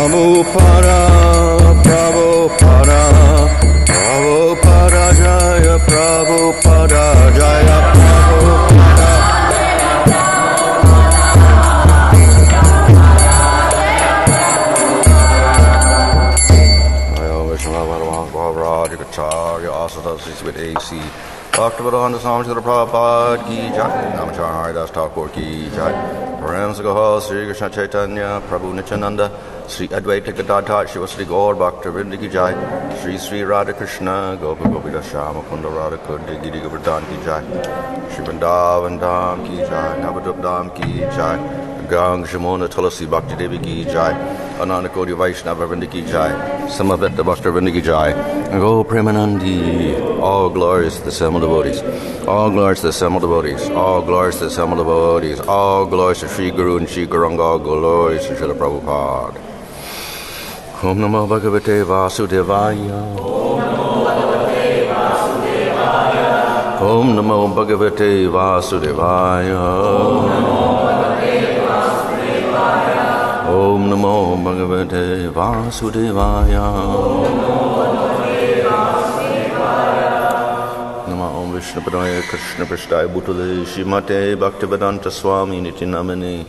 Prabhupada, Prabhupada, Prabhupada Jaya, Prabhupada Jaya, Prabhupada. Rajasuya also does this with AC. Bhāgavata Purāṇa ki jai. Namachar Haridas Thakur ki jai. Params Gahal Sri Krishna Chaitanya Prabhu Nityananda Sri Advaita Gadadhar Shiva Sri Gaur Bhakta Vrinda ki jai. Sri Sri Radha Krishna Gopa Gopita Shama Kunda Radha Kundi Giri Govardhan ki jai. Shri Vrindavan Dham ki jai. Navadvip Dham ki jai. Gang Shamona Tulasi Bhakti Devi ki jai. Ananda Kodi Vaishnava Vrinda ki jai. Samaveta Bhakta Vrinda ki jai. Go Premanandi. All glories to the Semal devotees. All glories to the Semal devotees. All glories to the Semal devotees. All glories to Sri Guru and Sri Gauranga. All glories to Srila Prabhupada. Om Namo Bhagavate Vasudevaya. Om Namo Bhagavate Vasudevaya. Om Namo Bhagavate Vasudevaya. Vishnu Padaya Krishna Prasthaya Bhutale Śrīmate Bhaktivedanta Swami Nityanamane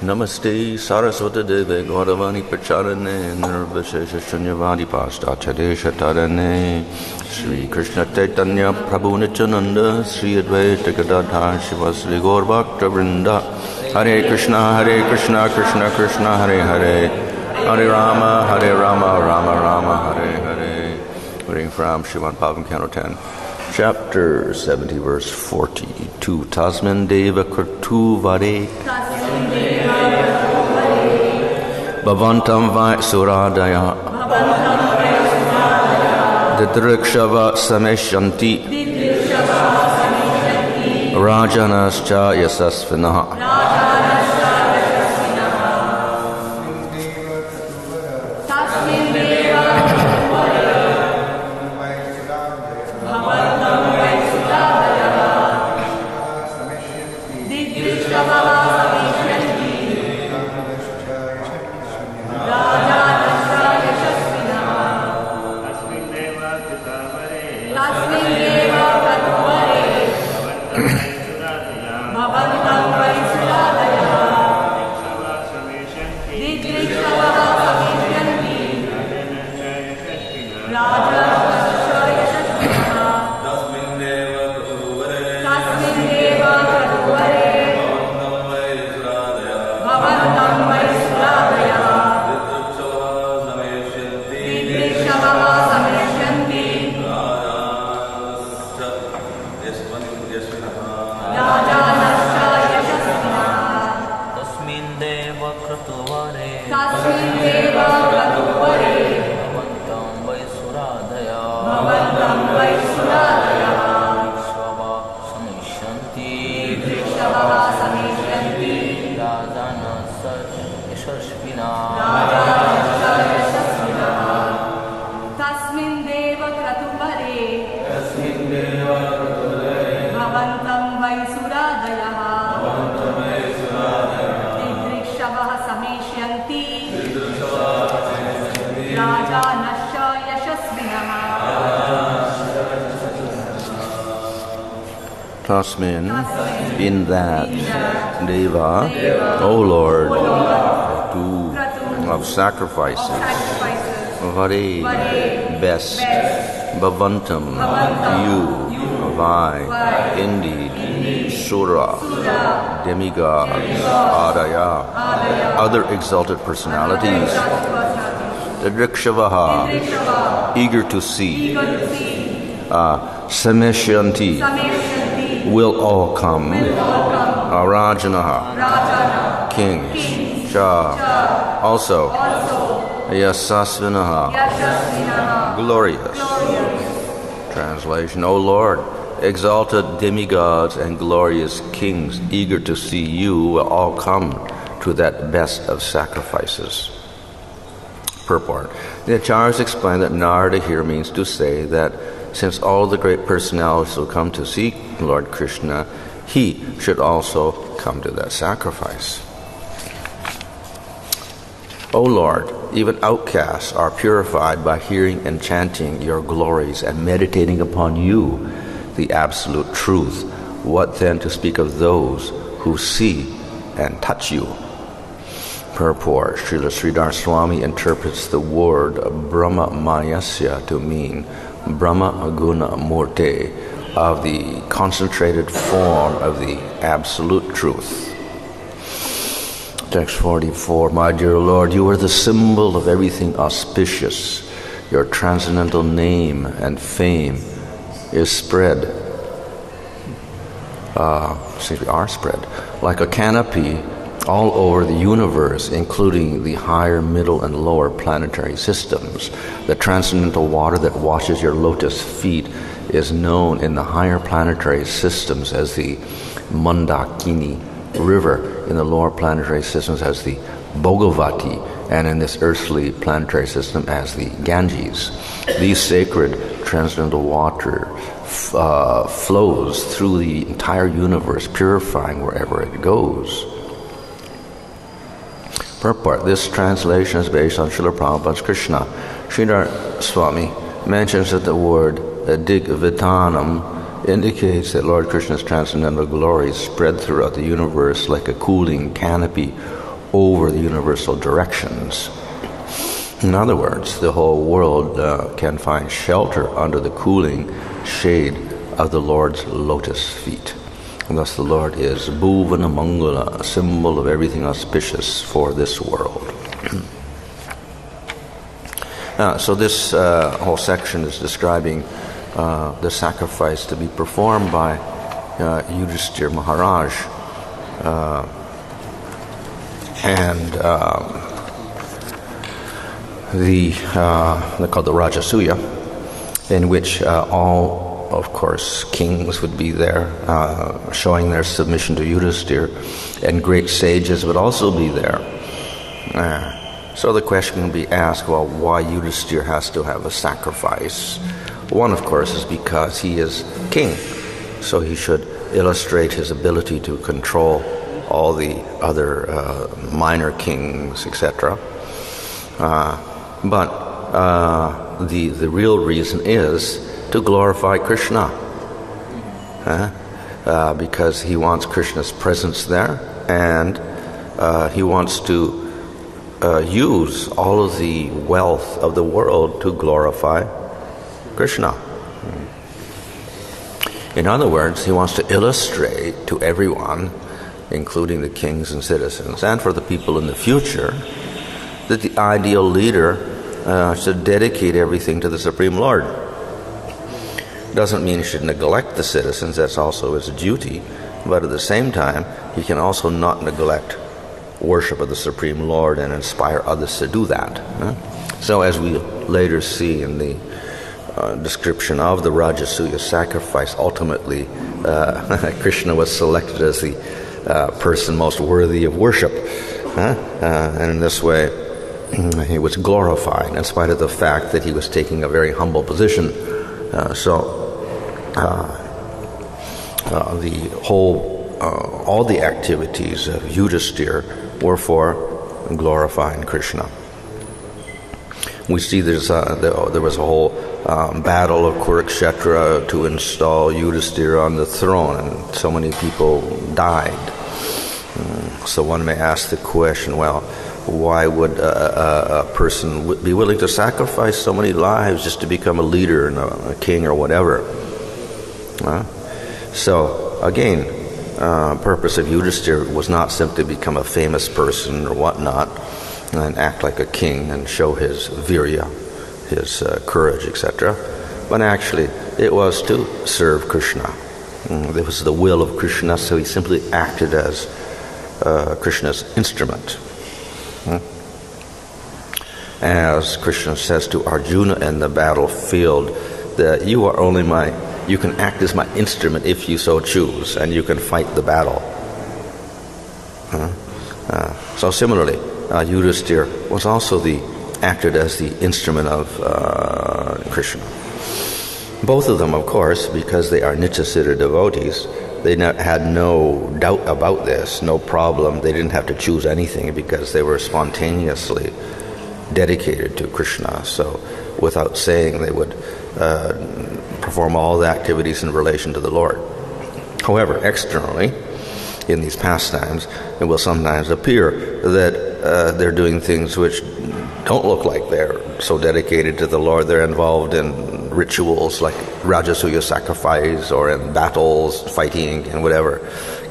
Namaste Saraswata Deve Gauravani Pacharane Nirvashesha Shunyavadi Pastachadesha Tarane Sri Krishna Chaitanya Prabhu Nityananda Sri Advaita Gadadhar Shiva Sri Gaur Bhakta Vrinda Hare Krishna Krishna Krishna Hare Hare Hare Rama Rama Rama Hare Hare. Reading from Śrīmad-Bhāgavatam Canto 10. Chapter 70, verse 42. Tasmin Deva Kurtuvare Bhavantam Vai Suradaya Didrikshava Sameshanti Rajanascha Yasasvinaha. Tasmin, in that, Deva, O Lord, of sacrifices, Vare, best, Bhavantam, you, Vai, indeed, Sura, demigods, Adaya, other exalted personalities, Didrikshavaha, eager to see, Sameshyanti, will all come, Rajanaha, kings, Shah, also, Yasasvinaha, glorious. Translation, O Lord, exalted demigods and glorious kings, eager to see you, will all come to that best of sacrifices. Purport. The Acharyas explain that Narada here means to say that since all the great personalities will come to seek Lord Krishna, he should also come to that sacrifice. O Lord, even outcasts are purified by hearing and chanting your glories and meditating upon you, the absolute truth. What then to speak of those who see and touch you? Purport. Srila Sridhar Swami interprets the word Brahma Mayasya to mean Brahma Guna Murte, of the concentrated form of the absolute truth. Text 44. My dear Lord, you are the symbol of everything auspicious. Your transcendental name and fame is spread, are spread, like a canopy all over the universe, including the higher, middle, and lower planetary systems. The transcendental water that washes your lotus feet is known in the higher planetary systems as the Mandakini River, in the lower planetary systems as the Bhagavati, and in this earthly planetary system as the Ganges. These sacred transcendental water flows through the entire universe, purifying wherever it goes. Purport. This translation is based on Srila Prabhupada's Krsna. Sridhar Swami mentions that the word Digvitanam indicates that Lord Krishna's transcendental glories spread throughout the universe like a cooling canopy over the universal directions. In other words, the whole world can find shelter under the cooling shade of the Lord's lotus feet. And thus the Lord is Bhuvana Mangala, a symbol of everything auspicious for this world. So this whole section is describing the sacrifice to be performed by Yudisthra Maharaj, they're called the Rajasuya, in which all, of course, kings would be there, showing their submission to Yudisthira, and great sages would also be there. So the question can be asked, well, why Yudisthira has to have a sacrifice? One, of course, is because he is king, so he should illustrate his ability to control all the other minor kings, etc. But the real reason is to glorify Krishna, because he wants Krishna's presence there, and he wants to use all of the wealth of the world to glorify Krishna. In other words, he wants to illustrate to everyone, including the kings and citizens, and for the people in the future, that the ideal leader should dedicate everything to the Supreme Lord. Doesn't mean he should neglect the citizens, that's also his duty, but at the same time, he can also not neglect worship of the Supreme Lord and inspire others to do that. So as we later see in the description of the Rajasuya sacrifice, ultimately Krishna was selected as the person most worthy of worship, and in this way he was glorified in spite of the fact that he was taking a very humble position. The whole all the activities of Yudisthira were for glorifying Krishna. We see there was a whole battle of Kurukshetra to install Yudisthira on the throne, and so many people died. So one may ask the question, well, why would a person be willing to sacrifice so many lives just to become a leader and a king or whatever? So again, purpose of Yudisthira was not simply become a famous person or whatnot and act like a king and show his virya, his courage, etc. But actually, it was to serve Krishna. It was the will of Krishna, so he simply acted as Krishna's instrument. As Krishna says to Arjuna in the battlefield, that you are only you can act as my instrument if you so choose, and you can fight the battle. So similarly, Yudisthira was also acted as the instrument of Krishna. Both of them, of course, because they are Nityasiddha devotees, they had no doubt about this, no problem. They didn't have to choose anything because they were spontaneously dedicated to Krishna. So without saying, they would perform all the activities in relation to the Lord. However, externally, in these pastimes, it will sometimes appear that they're doing things which don't look like they're so dedicated to the Lord. They're involved in rituals like Rajasuya sacrifice, or in battles, fighting and whatever,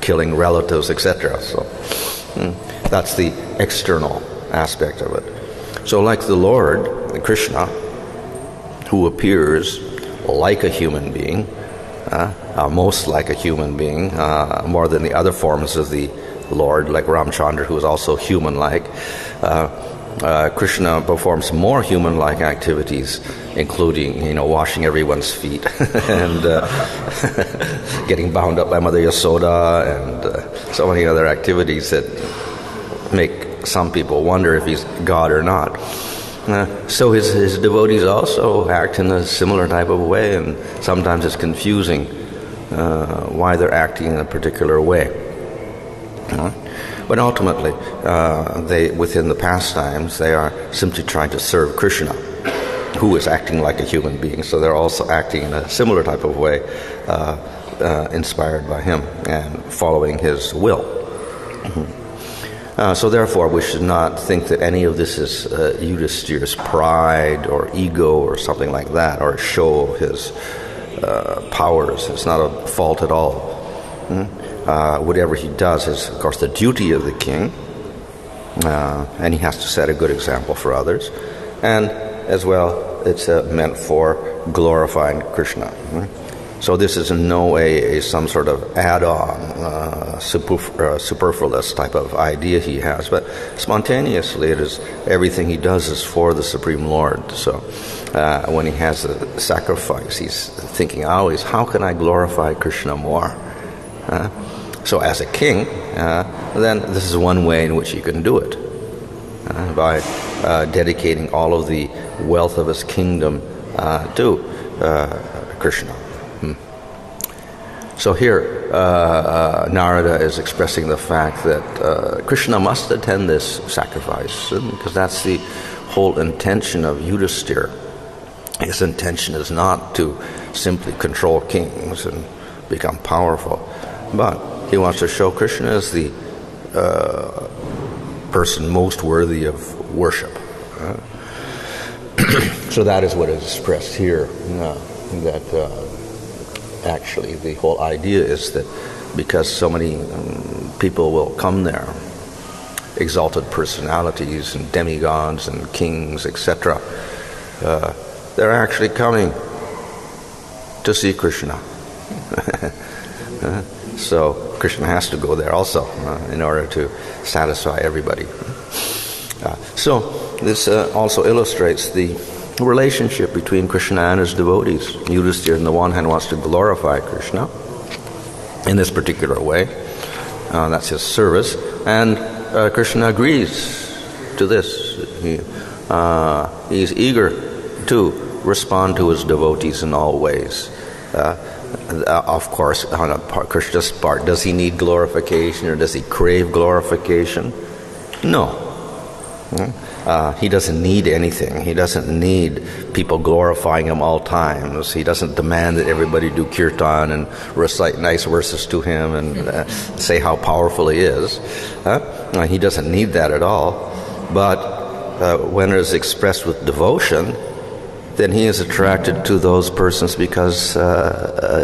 killing relatives, etc. So that's the external aspect of it. So like the Lord, Krishna, who appears like a human being, most like a human being, more than the other forms of the Lord, like Ramchandra, who is also human-like. Krishna performs more human-like activities, including, washing everyone's feet and getting bound up by Mother Yasoda, and so many other activities that make some people wonder if he's God or not. So his devotees also act in a similar type of way, and sometimes it's confusing why they're acting in a particular way. But ultimately, within the pastimes, they are simply trying to serve Krishna, who is acting like a human being. So they're also acting in a similar type of way, inspired by him and following his will. So therefore, we should not think that any of this is Yudisthira's pride or ego or something like that, or a show of his powers. It's not a fault at all. Whatever he does is, of course, the duty of the king, and he has to set a good example for others. And as well, it's meant for glorifying Krishna. So this is in no way some sort of add-on, superfluous type of idea he has, but spontaneously it is, everything he does is for the Supreme Lord. So when he has a sacrifice, he's thinking always, how can I glorify Krishna more? So as a king, then this is one way in which he can do it, by dedicating all of the wealth of his kingdom to Krishna. So here, Narada is expressing the fact that Krishna must attend this sacrifice, because that's the whole intention of Yudisthira. His intention is not to simply control kings and become powerful, but he wants to show Krishna as the person most worthy of worship. So that is what is expressed here, that actually the whole idea is that because so many people will come there, exalted personalities and demigods and kings, etc., they're actually coming to see Krishna. So Krishna has to go there also in order to satisfy everybody. So this also illustrates the relationship between Krishna and his devotees. Yudisthira, on the one hand, wants to glorify Krishna in this particular way. That's his service. And Krishna agrees to this. He's eager to respond to his devotees in all ways. Of course, on Krishna's part, does he need glorification or does he crave glorification? No. He doesn't need anything. He doesn't need people glorifying him all times. He doesn't demand that everybody do kirtan and recite nice verses to him and say how powerful he is. He doesn't need that at all. But when it is expressed with devotion, then he is attracted to those persons because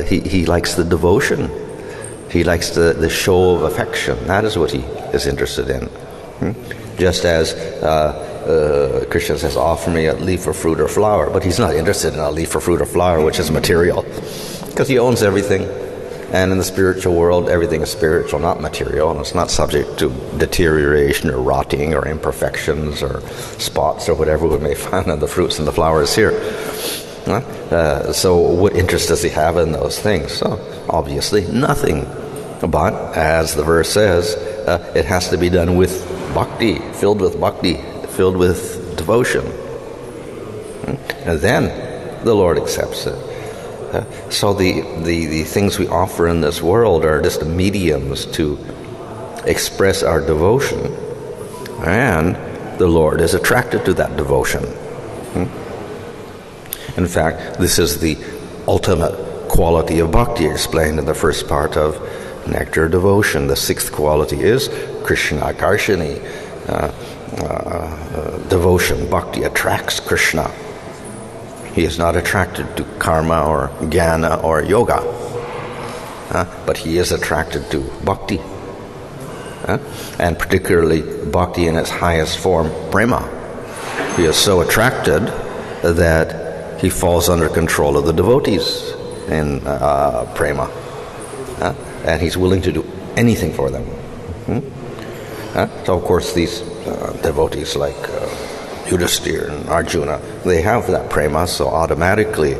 he likes the devotion. He likes the show of affection. That is what he is interested in. Just as Krishna says, offer me a leaf or fruit or flower, but he's not interested in a leaf or fruit or flower, which is material, because he owns everything. And in the spiritual world, everything is spiritual, not material, and it's not subject to deterioration or rotting or imperfections or spots or whatever we may find on the fruits and the flowers here. So what interest does he have in those things? So obviously nothing. But as the verse says, it has to be done with bhakti, filled with devotion. And then the Lord accepts it. So the things we offer in this world are just mediums to express our devotion, and the Lord is attracted to that devotion. In fact, this is the ultimate quality of bhakti explained in the first part of Nectar Devotion. The sixth quality is Krishna Karshini. Devotion, bhakti, attracts Krishna. He is not attracted to karma or jnana or yoga, but he is attracted to bhakti, and particularly bhakti in its highest form, prema. He is so attracted that he falls under control of the devotees in prema, and he's willing to do anything for them. So of course these devotees like Yudisthra and Arjuna, they have that prema, so automatically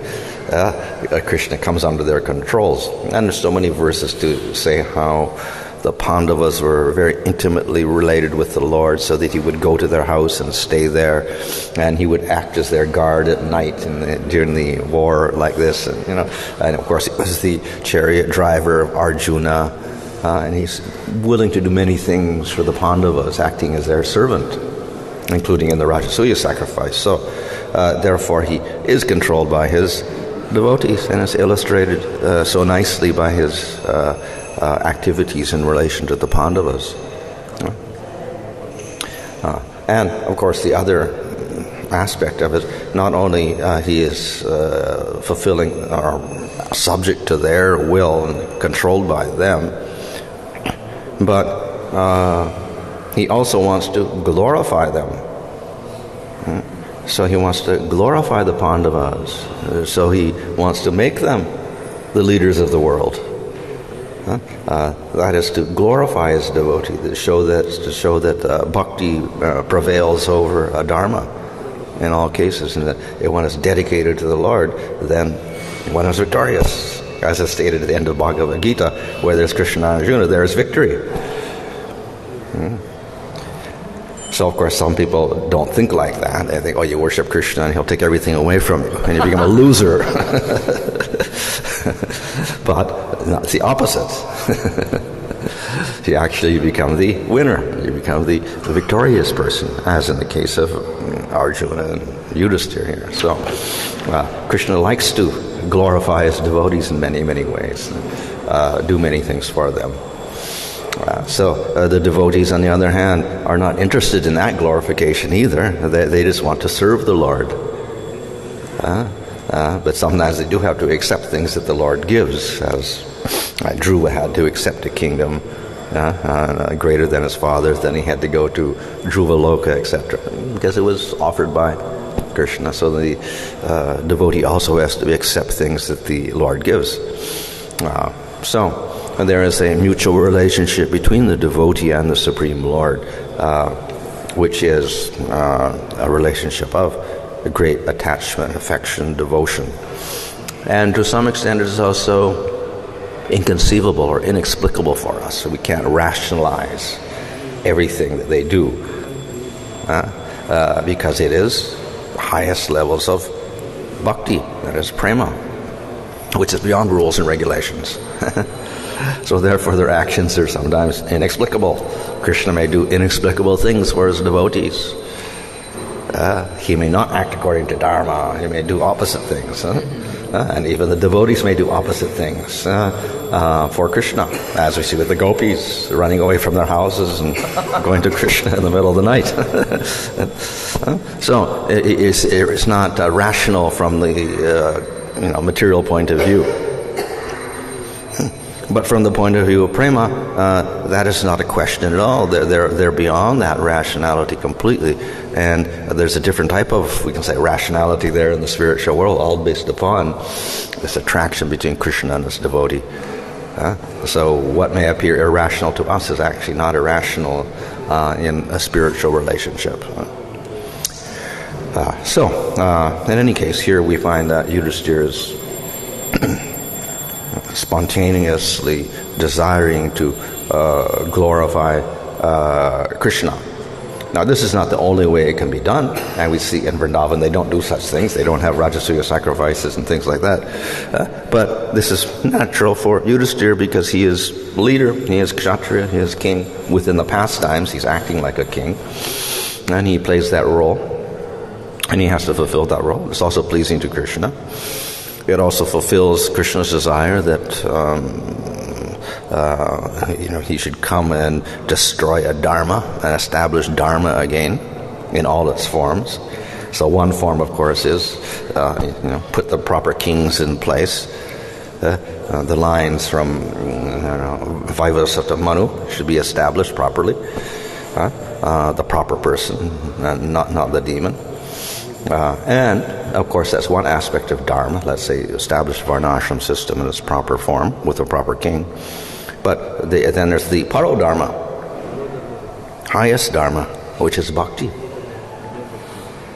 Krishna comes under their controls. And there's so many verses to say how the Pandavas were very intimately related with the Lord, so that he would go to their house and stay there, and he would act as their guard at night during the war like this, and of course he was the chariot driver of Arjuna, and he's willing to do many things for the Pandavas, acting as their servant, including in the Rajasuya sacrifice. So therefore he is controlled by his devotees, and it's illustrated so nicely by his activities in relation to the Pandavas. And of course the other aspect of it, not only he is fulfilling or subject to their will and controlled by them, but he also wants to glorify them. So he wants to glorify the Pandavas. So he wants to make them the leaders of the world. That is to glorify his devotee, to show that bhakti prevails over dharma in all cases, and that if one is dedicated to the Lord, then one is victorious. As is stated at the end of Bhagavad Gita, where there's Krishna and Arjuna, there is victory. So of course some people don't think like that. They think, oh, you worship Krishna and he'll take everything away from you and you become a loser. But no, it's the opposite. You become the winner. You become the victorious person, as in the case of Arjuna and Yudisthira here. So Krishna likes to glorify his devotees in many, many ways, do many things for them. So the devotees, on the other hand, are not interested in that glorification either. They just want to serve the Lord. But sometimes they do have to accept things that the Lord gives, as Dhruva had to accept a kingdom greater than his father's. Then he had to go to Dhruvaloka, etc., because it was offered by Krishna. So the devotee also has to accept things that the Lord gives. So there is a mutual relationship between the devotee and the Supreme Lord, which is a relationship of a great attachment, affection, devotion. And to some extent it is also inconceivable or inexplicable for us. So we can't rationalize everything that they do, because it is the highest levels of bhakti, that is prema, which is beyond rules and regulations. So therefore their actions are sometimes inexplicable. Krishna may do inexplicable things for his devotees. He may not act according to dharma. He may do opposite things. And even the devotees may do opposite things for Krishna, as we see with the gopis running away from their houses and going to Krishna in the middle of the night. So it's not rational from the material point of view. But from the point of view of prema, that is not a question at all. They're beyond that rationality completely. And there's a different type of, we can say, rationality there in the spiritual world, all based upon this attraction between Krishna and his devotee. So what may appear irrational to us is actually not irrational in a spiritual relationship. In any case, here we find that Yudisthira is spontaneously desiring to glorify Krishna. Now, this is not the only way it can be done, and we see in Vrindavan they don't do such things. They don't have Rajasuya sacrifices and things like that. But this is natural for Yudisthira because he is leader, he is kshatriya, he is king. Within the pastimes, he's acting like a king, and he plays that role, and he has to fulfill that role. It's also pleasing to Krishna. It also fulfills Krishna's desire that he should come and destroy a dharma and establish dharma again in all its forms. So one form, of course, is put the proper kings in place. The lines from Vaivasa to Bhanu should be established properly. The proper person, not the demon. And, of course, that's one aspect of dharma. Let's say establish varnashram system in its proper form with a proper king. But then there's the paro dharma, highest dharma, which is bhakti.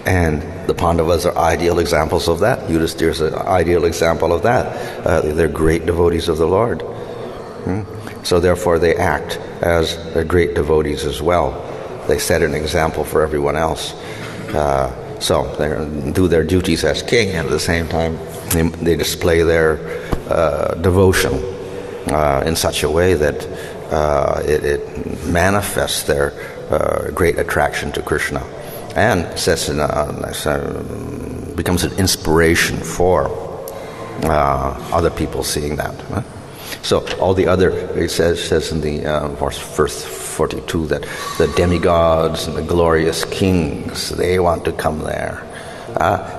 And the Pandavas are ideal examples of that. Yudhisthira is an ideal example of that. They're great devotees of the Lord. So therefore they act as great devotees as well. They set an example for everyone else. So they do their duties as king, and at the same time they display their devotion in such a way that it manifests their great attraction to Krishna, and becomes an inspiration for other people seeing that. So all the other, it says in the verse 42 that the demigods and the glorious kings, they want to come there.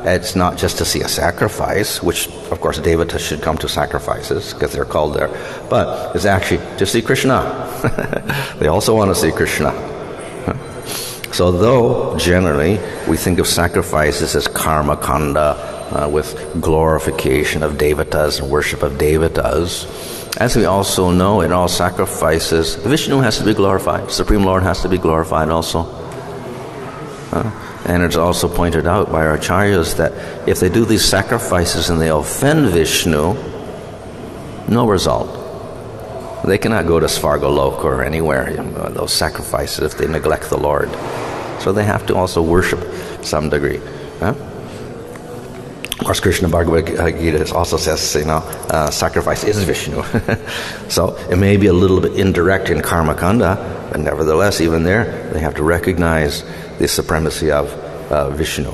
It's not just to see a sacrifice, which of course devatas should come to sacrifices because they're called there, but it's actually to see Krishna. They also want to see Krishna. So though generally we think of sacrifices as karma kanda, with glorification of devatas and worship of devatas, as we also know, in all sacrifices, Vishnu has to be glorified. Supreme Lord has to be glorified also. And it's also pointed out by our acharyas that if they do these sacrifices and they offend Vishnu, no result. They cannot go to Svargaloka or anywhere, those sacrifices, if they neglect the Lord. So they have to also worship some degree. Of course, Krishna Bhagavad Gita also says, sacrifice is Vishnu. So it may be a little bit indirect in karma kanda, but nevertheless, even there, they have to recognize the supremacy of Vishnu.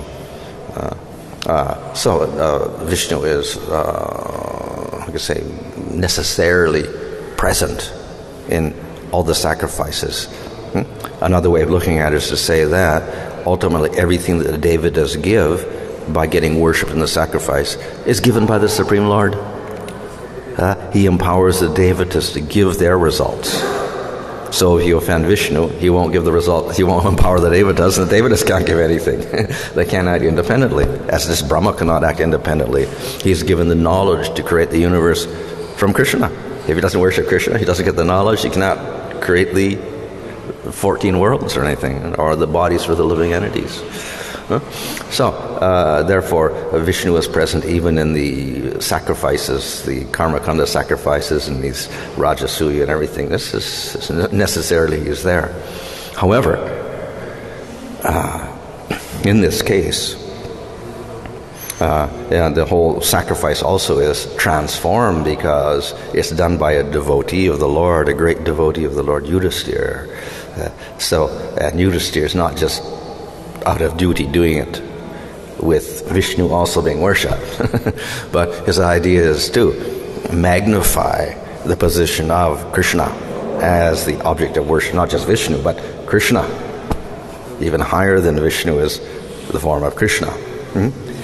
So Vishnu is, necessarily present in all the sacrifices. Another way of looking at it is to say that ultimately everything that the devatas give by getting worship in the sacrifice is given by the Supreme Lord. He empowers the devatas to give their results. So if you offend Vishnu, he won't give the result, he won't empower the devatas, and the devatas can't give anything. They can't act independently. As this Brahma cannot act independently, he's given the knowledge to create the universe from Krishna. If he doesn't worship Krishna, he doesn't get the knowledge, he cannot create the 14 worlds or anything, or the bodies for the living entities. So, therefore, Vishnu is present even in the sacrifices, the karma kanda sacrifices, and these Rajasuya and everything. This is necessarily he is there. However, in this case, the whole sacrifice also is transformed because it's done by a devotee of the Lord, a great devotee of the Lord, Yudisthira. And Yudisthira is not just out of duty doing it with Vishnu also being worshipped, but his idea is to magnify the position of Krishna as the object of worship, not just Vishnu, but Krishna. Even higher than Vishnu is the form of Krishna,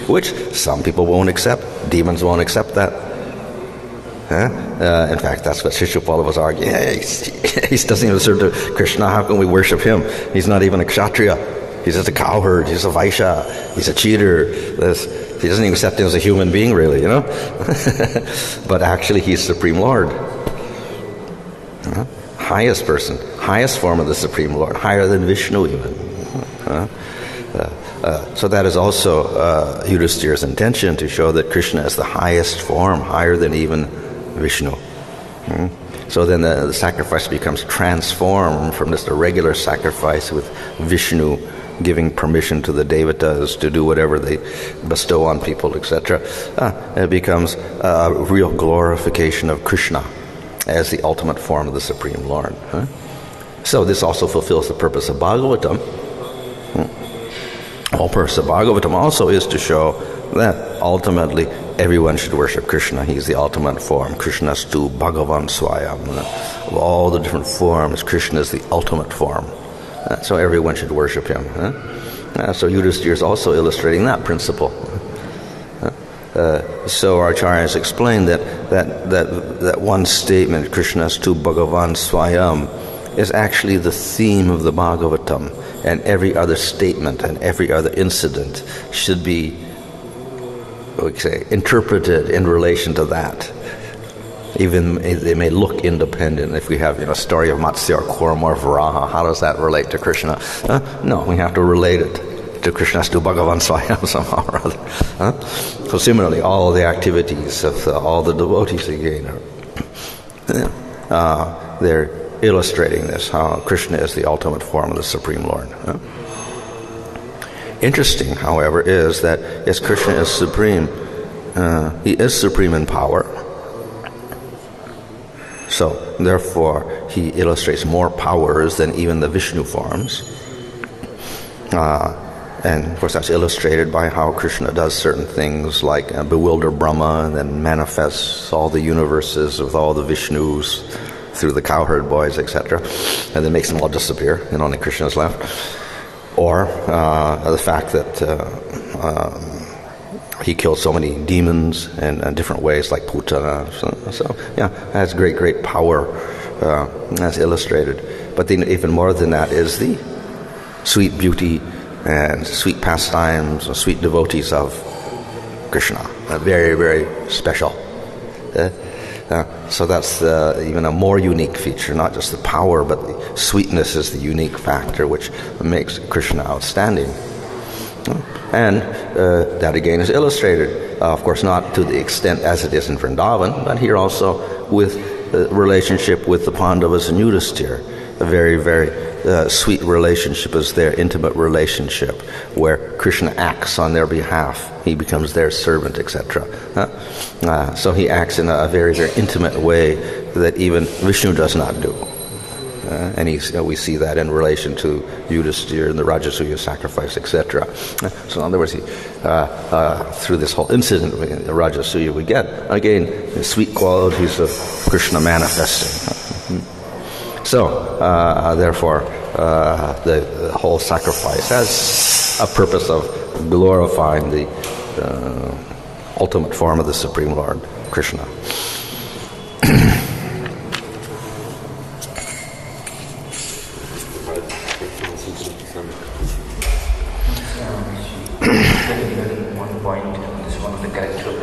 which some people won't accept. Demons won't accept that. In fact, that's what Shishupala was arguing. He doesn't even serve to Krishna. How can we worship him? He's not even a kshatriya. He's just a cowherd. He's a vaishya. He's a cheater. He doesn't even accept him as a human being, really, But actually, he's Supreme Lord. Highest person, highest form of the Supreme Lord, higher than Vishnu even. So that is also Yudhisthira's intention, to show that Krishna is the highest form, higher than even Vishnu. So then the sacrifice becomes transformed from just a regular sacrifice with Vishnu giving permission to the devatas to do whatever they bestow on people, etc. It becomes a real glorification of Krishna as the ultimate form of the Supreme Lord. So this also fulfills the purpose of Bhagavatam. The whole purpose of Bhagavatam also is to show that ultimately everyone should worship Krishna. He's the ultimate form. Krishnastu Bhagavan Swayam. Of all the different forms, Krishna is the ultimate form. So everyone should worship him. So Yudisthira is also illustrating that principle. So our acharyas explained that one statement, Krishnastu Bhagavan Swayam, is actually the theme of the Bhagavatam, and every other statement and every other incident should be, interpreted in relation to that. Even they may look independent. If we have a story of Matsya or Kurma or Varaha, how does that relate to Krishna? No, we have to relate it to Krishnastu Bhagavan Swayam somehow or other. So similarly, all the activities of all the devotees again they're illustrating this, how Krishna is the ultimate form of the Supreme Lord. Interesting, however, is that as Krishna is supreme, he is supreme in power. So, therefore, he illustrates more powers than even the Vishnu forms. And, of course, that's illustrated by how Krishna does certain things like bewilder Brahma and then manifests all the universes with all the Vishnus through the cowherd boys, etc., and then makes them all disappear, and only Krishna is left. Or the fact that he killed so many demons in different ways, like Putana. So has great power, as illustrated. But then even more than that is the sweet beauty and sweet pastimes and sweet devotees of Krishna. Very, very special. So that's even a more unique feature, not just the power, but the sweetness is the unique factor which makes Krishna outstanding. And that again is illustrated, of course not to the extent as it is in Vrindavan, but here also with the relationship with the Pandavas and Yudisthira. A very, very sweet relationship is their intimate relationship where Krishna acts on their behalf. He becomes their servant, etc. So he acts in a very, very intimate way that even Vishnu does not do. And we see that in relation to Yudisthira and the Rajasuya sacrifice, etc. So in other words, through this whole incident in the Rajasuya, we get, again, the sweet qualities of Krishna manifesting. So, therefore, the whole sacrifice has a purpose of glorifying the ultimate form of the Supreme Lord, Krishna. One point, this one of the character of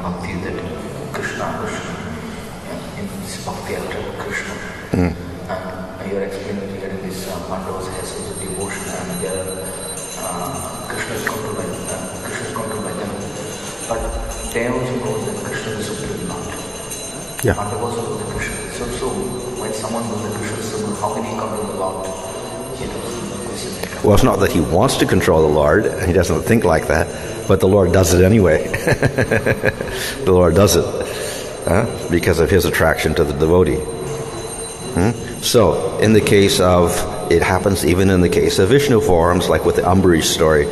bhakti that Krishna in this bhakti after Krishna. You are explaining regarding this Pandavas has also devotion and Krishna is controlled by them. But they also know that Krishna is supreme Lord. Pandavas know the Krishna. So when someone knows the Krishna is supreme, how can he control the Lord? Well, it's not that he wants to control the Lord, he doesn't think like that, but the Lord does it anyway. The Lord does it because of his attraction to the devotee. So, in the case of, it happens even in the case of Vishnu forms, like with the Ambarish story,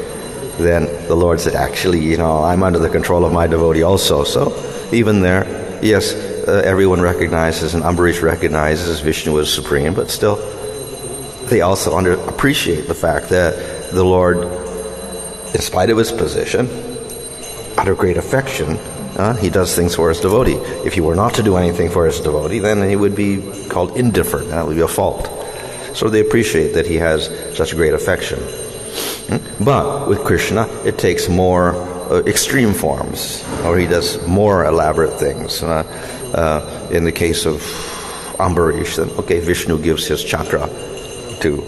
then the Lord said, actually, I'm under the control of my devotee also. So, even there, yes, everyone recognizes and Ambarish recognizes Vishnu as supreme, but still, they also appreciate the fact that the Lord, in spite of his position, out of great affection, he does things for his devotee. If he were not to do anything for his devotee, then he would be called indifferent. That would be a fault. So they appreciate that he has such great affection. But with Krishna, it takes more extreme forms, or he does more elaborate things. In the case of Ambarish, then Vishnu gives his chakra to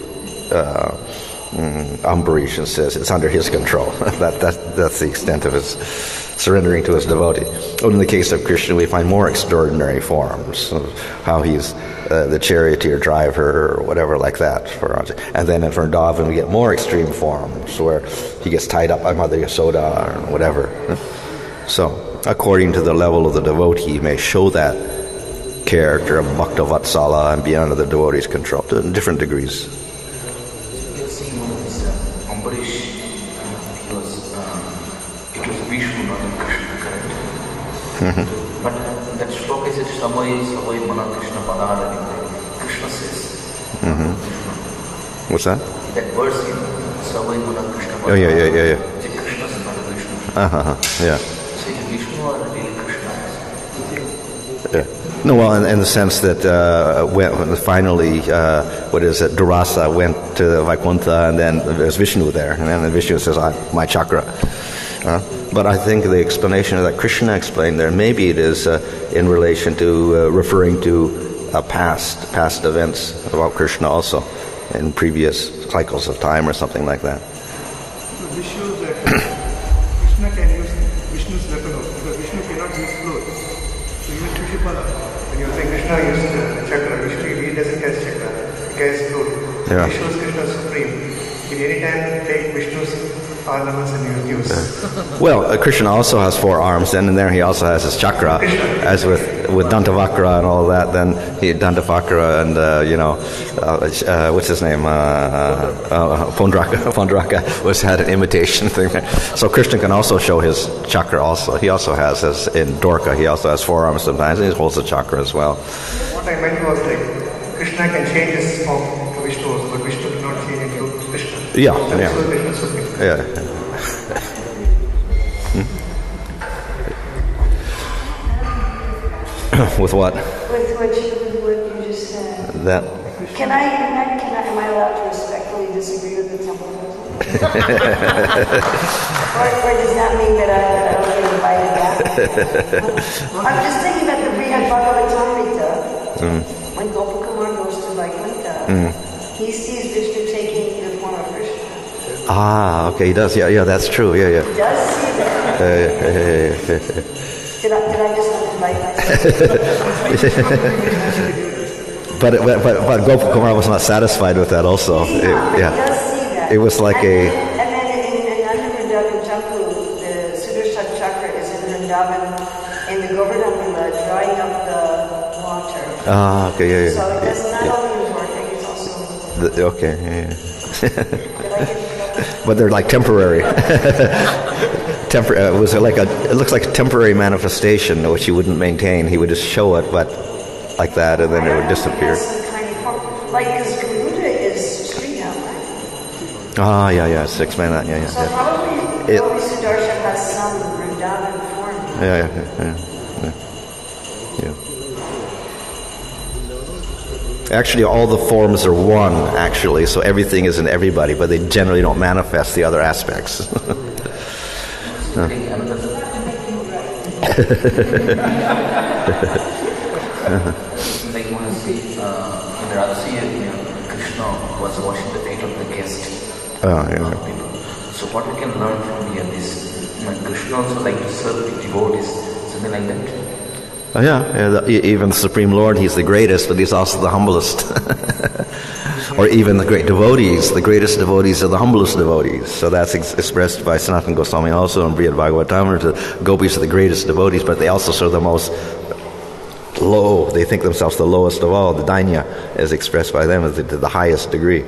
Ambarish and says it's under his control. That's the extent of his surrendering to his devotee. But in the case of Krishna, we find more extraordinary forms of how he's the charioteer driver or whatever like that. And then in Vrindavan, we get more extreme forms where he gets tied up by Mother Yasoda or whatever. So, according to the level of the devotee, he may show that character of Bhakta Vatsala and be under the devotee's control to different degrees. You're seeing one of this Ambarish, it was Vishnu, not Krishna, correct? Mm-hmm. But that shloka is Savai Mana Krishna Padara. Krishna says. Mm-hmm. What's that? That verse, Savai Mana Krishna Padara. Oh, yeah. Krishna is not Vishnu. Yeah. So is Vishnu or really Krishna? Yeah. No, well, in the sense that when finally, Durasa went to Vaikuntha, and then there's Vishnu there, and then Vishnu says, my chakra. But I think the explanation that Krishna explained there, maybe it is in relation to referring to past events about Krishna also, in previous cycles of time or something like that. So this shows that Krishna can use Vishnu's weapon also, because Vishnu cannot use clothes. So even Shishupala, when you say Krishna uses chakra, Vishnu, he doesn't carry chakra, he carries clothes. Yeah. He shows Krishna supreme. He any time take Vishnu's ornaments and use. Well, Krishna also has 4 arms, and in there he also has his chakra, as with Dantavakra and all that. Then he Dantavakra and what's his name? Pondraka had an imitation thing. So Krishna can also show his chakra. Also, he also has, as in Dwarka, he also has 4 arms sometimes, and he holds the chakra as well. What I meant was Krishna can change his form to Vishnu, but Vishnu cannot change into Krishna. Yeah. With what? With what you just said. That. Am I allowed to respectfully disagree with the temple president? or does that mean that I don't get invited back? I'm just thinking about the Śrīmad-Bhāgavatam. When Gopakumar goes to Vaikuntha, he sees Vishnu taking the form of Krishna. Ah, okay, he does. Yeah, that's true. Yeah. He does see that. Did I just invite myself? But Gopakumar was not satisfied with that also. He does see that. It was like and then in Vrindavan temple, the Sudarshan chakra is in Vrindavan, in the Govardhan Lila, drying up the water. Ah, okay, yeah. So it's not only working, it's also... Okay, yeah. But they're like temporary. It looks like a temporary manifestation which he wouldn't maintain. He would just show it, but like that, and then it would disappear. Because Garuda is Srina, right? Ah, yeah, 6 man. Yeah. So probably Sudarshan has some Vrindavan form. Yeah. Actually, all the forms are one, actually, so everything is in everybody, but they generally don't manifest the other aspects. Like one see in Rajasuya, Krishna was washing the feet of the guest. People. So what we can learn from here is Krishna also like to serve the devotees, something like that. Even the Supreme Lord, he's the greatest, but he's also the humblest. Or even the great devotees, the greatest devotees are the humblest devotees. So that's expressed by Sanatana Goswami also in Śrīmad-Bhāgavatam. The gopis are the greatest devotees, but they also serve the most low. They think themselves the lowest of all. The dainya is expressed by them as the highest degree.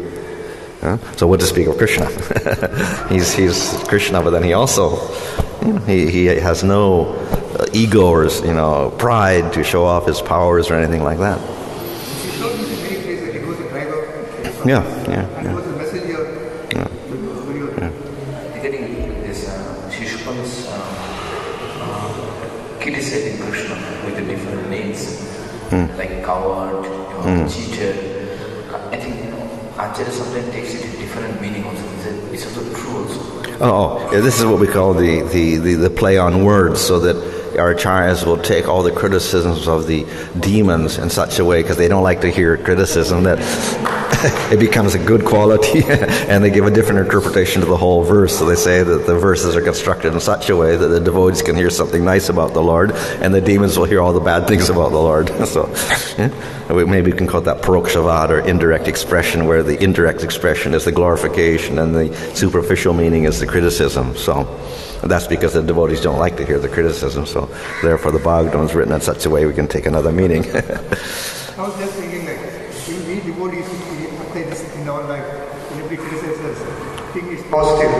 So what to speak of Krishna? he's Krishna, but then he also he has no ego or pride to show off his powers or anything like that. Yeah. Getting this Shishupala's criticizing Krishna with the different names, like coward, cheater. I think Acharya sometimes takes it in different meaning also. It's also true also. Yeah, this is what we call the play on words, so that our acharyas will take all the criticisms of the demons in such a way, because they don't like to hear criticism that it becomes a good quality, and they give a different interpretation to the whole verse. So they say that the verses are constructed in such a way that the devotees can hear something nice about the Lord, and the demons will hear all the bad things about the Lord. So maybe we can call that parokshavad, or indirect expression, where the indirect expression is the glorification and the superficial meaning is the criticism. So that's because the devotees don't like to hear the criticism. So therefore the Bhagavatam is written in such a way we can take another meaning. I was just thinking, like, we devotees apply this in our life. When we criticize us, think it's positive.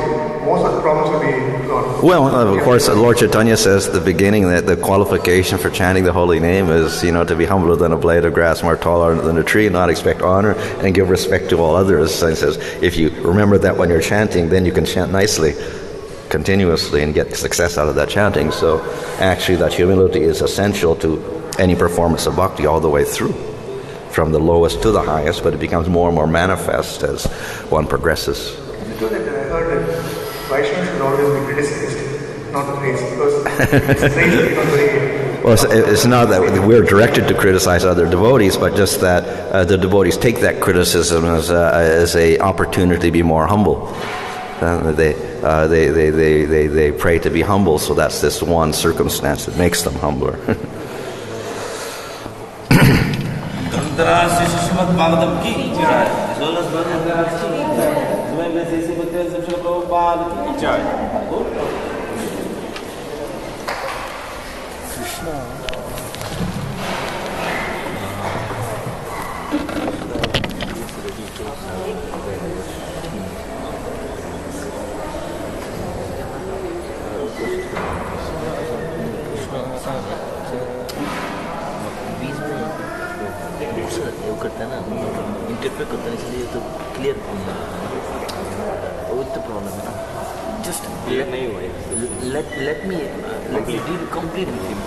Most of the problems will be gone. Well, of course, Lord Chaitanya says at the beginning that the qualification for chanting the holy name is, to be humbler than a blade of grass, more taller than a tree, not expect honor, and give respect to all others. And he says, if you remember that when you're chanting, then you can chant nicely, continuously, and get success out of that chanting. So actually that humility is essential to any performance of bhakti all the way through, from the lowest to the highest, but it becomes more and more manifest as one progresses. I heard that Vaishnavas should always be criticized, not praised, because it's praised because very... Well, it's not that we're directed to criticize other devotees, but just that the devotees take that criticism as a opportunity to be more humble. They pray to be humble, so that's this one circumstance that makes them humbler. Śrīmad-Bhāgavatam ki jai. Krishna. करता है ना, interpret करता है, इसलिए तो clear वो तो problem है ना. Just let me deal complete with him.